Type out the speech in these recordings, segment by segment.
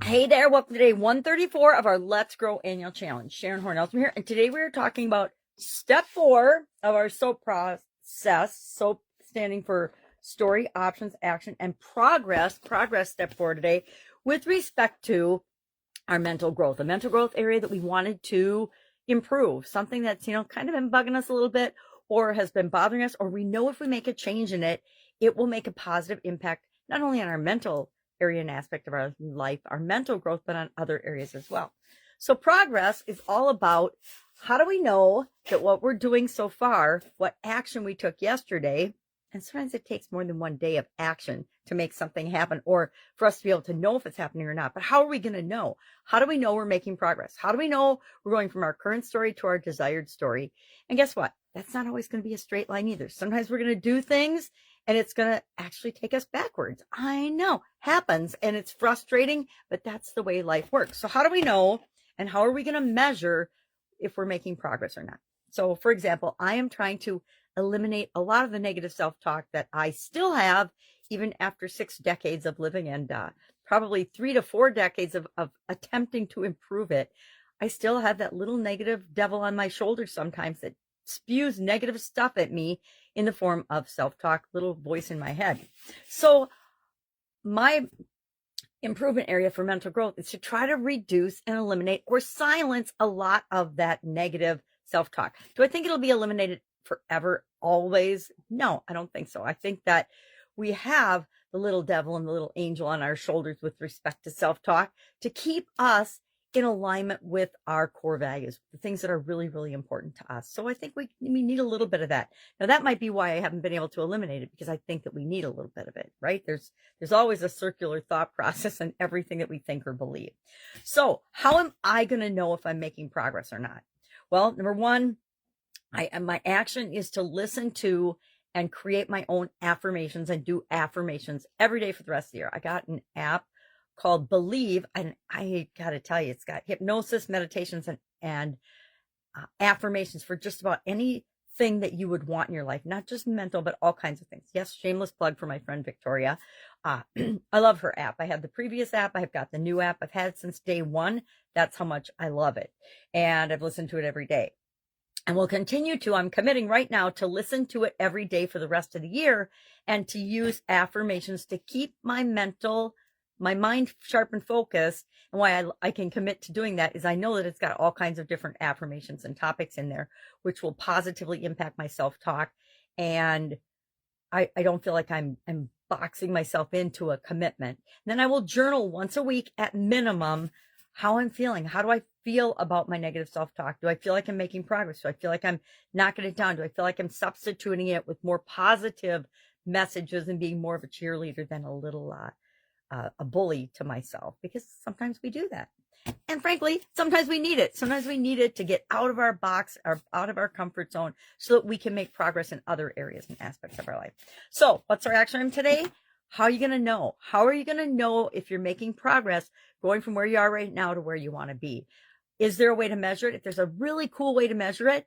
Hey there, welcome to day 134 of our Let's Grow Annual Challenge. Sharon Horne-Ellstrom here, and today we are talking about step 4 of our soaP process. soaP standing for story, options, action, and progress. Progress step 4 today with respect to our mental growth, a mental growth area that we wanted to improve, something that's, kind of been bugging us a little bit or has been bothering us, or we know if we make a change in it, it will make a positive impact, not only on our mental area and aspect of our life, our mental growth, but on other areas as well. So progress is all about how do we know that what we're doing so far, what action we took yesterday, and sometimes it takes more than one day of action to make something happen or for us to be able to know if it's happening or not. But how are we going to know? How do we know we're making progress? How do we know we're going from our current story to our desired story? And guess what? That's not always going to be a straight line either. Sometimes we're going to do things and it's going to actually take us backwards. I know, happens, and it's frustrating, but that's the way life works. So how do we know, and how are we going to measure if we're making progress or not? So, for example, I am trying to eliminate a lot of the negative self-talk that I still have, even after 6 decades of living and probably 3 to 4 decades of attempting to improve it. I still have that little negative devil on my shoulder sometimes that spews negative stuff at me in the form of self-talk, little voice in my head. So my improvement area for mental growth is to try to reduce and eliminate or silence a lot of that negative self-talk. Do I think it'll be eliminated forever, always? No, I don't think so. I think that we have the little devil and the little angel on our shoulders with respect to self-talk to keep us in alignment with our core values, the things that are really, really important to us. So I think we need a little bit of that. Now, that might be why I haven't been able to eliminate it, because I think that we need a little bit of it, right? There's always a circular thought process in everything that we think or believe. So how am I going to know if I'm making progress or not? Well, number one, my action is to listen to and create my own affirmations and do affirmations every day for the rest of the year. I got an app called Believe, and I gotta tell you, it's got hypnosis, meditations, and affirmations for just about anything that you would want in your life, not just mental, but all kinds of things. Yes, shameless plug for my friend Victoria. I love her app. I have the previous app. I've got the new app. I've had it since day one. That's how much I love it, and I've listened to it every day. And will continue to. I'm committing right now to listen to it every day for the rest of the year and to use affirmations to keep my mind sharp and focused. And why I can commit to doing that is I know that it's got all kinds of different affirmations and topics in there, which will positively impact my self-talk. And I don't feel like I'm boxing myself into a commitment. And then I will journal once a week at minimum how I'm feeling. How do I feel about my negative self-talk? Do I feel like I'm making progress? Do I feel like I'm knocking it down? Do I feel like I'm substituting it with more positive messages and being more of a cheerleader than a little a bully to myself? Because sometimes we do that. And frankly, sometimes we need it. Sometimes we need it to get out of our box or out of our comfort zone so that we can make progress in other areas and aspects of our life. So what's our action item today? How are you going to know? How are you going to know if you're making progress going from where you are right now to where you want to be? Is there a way to measure it? If there's a really cool way to measure it,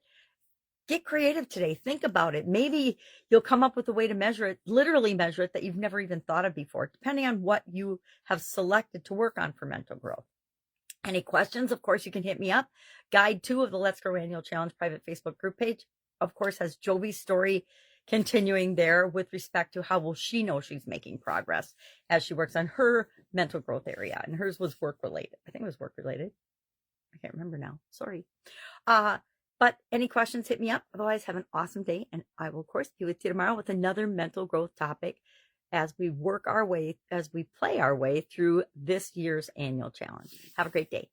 get creative today. Think about it. Maybe you'll come up with a way to measure it, literally measure it, that you've never even thought of before, depending on what you have selected to work on for mental growth. Any questions? Of course, you can hit me up. Guide 2 of the Let's Grow Annual Challenge private Facebook group page, of course, has Jovi's story continuing there with respect to how will she know she's making progress as she works on her mental growth area. And hers was work related. I think it was work related. I can't remember now. Sorry. But any questions, hit me up. Otherwise, have an awesome day. And I will, of course, be with you tomorrow with another mental growth topic as we play our way through this year's annual challenge. Have a great day.